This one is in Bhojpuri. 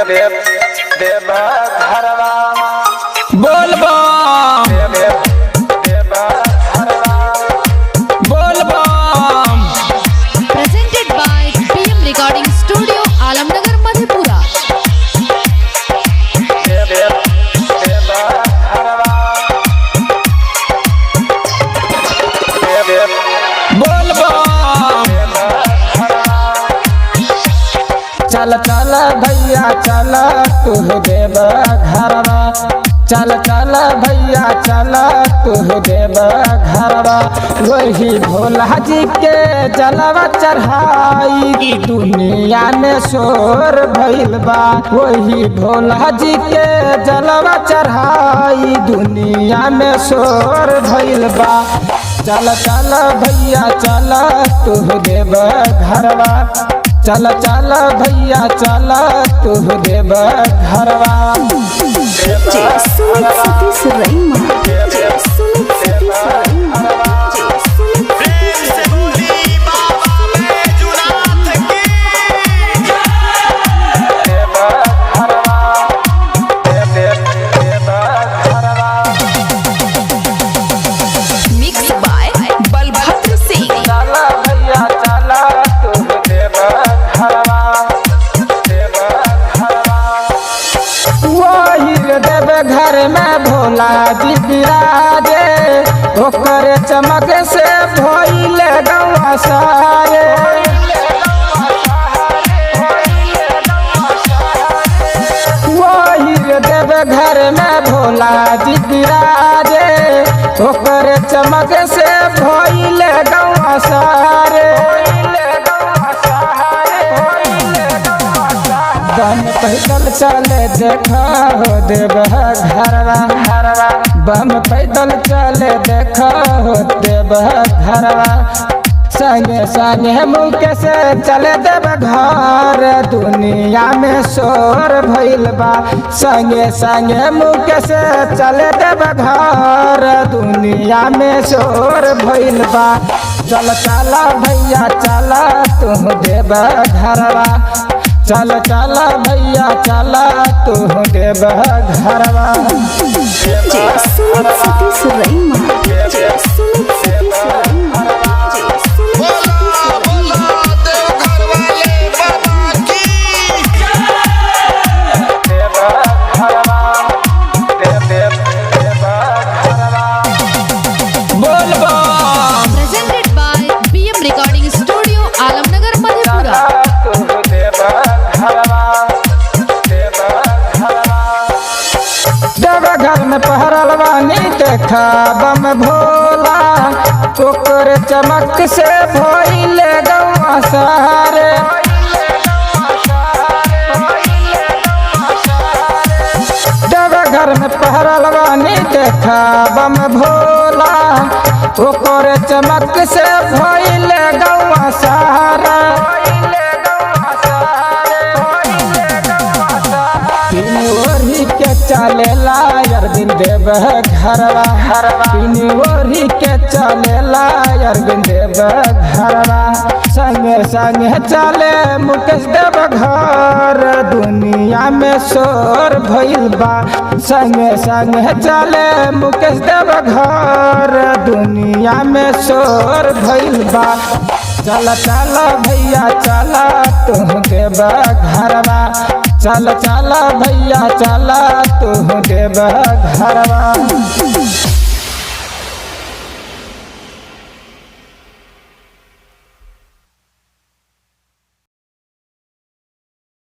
देव घरवा बोल बम बोल बम। Presented by PM Recording Studio, Alamnagar, Madhepura. बोल बम। चल चल भैया चल तू देव घरवा, चल चल भैया चल तू देव घरवा। वही भोला जी के जलवा चढ़ाई दुनिया में शोर भइल बा। वही भोला जी के जलवा चढ़ाई दुनिया में शोर भइल बा। चल चल भैया चल तू देव घरवा, चल चल भैया चल तू देव घरवा। Mixed by Balbhadra Singh. चल भैया चल तू देव घरवा, देव घरवा। वही देव घर में भोला जी विराजे, ओकर चमक से भइल गौआ सारे। वही देव घर में भोला जी विराजे, ओकर चमक से भइल गौआ सारे। बम पैदल चले देखा हो देव घरवा, बम पैदल चले देखा हो देव घरवा। संगे संगे मुख से चले देव घर, दुनिया में शोर भइल बा। संगे संगे मुख से चले देव घर, दुनिया में शोर भइल बा। चल चल भैया चल तू देव घरवा, चल चल भैया चल तू देव घरवा। बोल बम। Presented by PM Recording Studio, Alamnagar, Madhepura. देव घर में पहरल बानी देखा बम भोला, ओकर चमक से भइल गौआ सारे। देव घर में पहरल बानी देखा बम भोला, ओकर चमक से भइल गौआ सारा। तीन ओढ़ी के चलेला अरविंद देव घरवा, तीन ओढ़ी के चलेला अरविंद देव घरवा। संगे संगे चले मुकेश देव घर, दुनिया में शोर भइल बा। संगे संगे चले मुकेश देव घर, दुनिया में शोर भइल बा। चल चल भैया चल तू देव घरवा, चल चल भैया चल तू देव घरवा।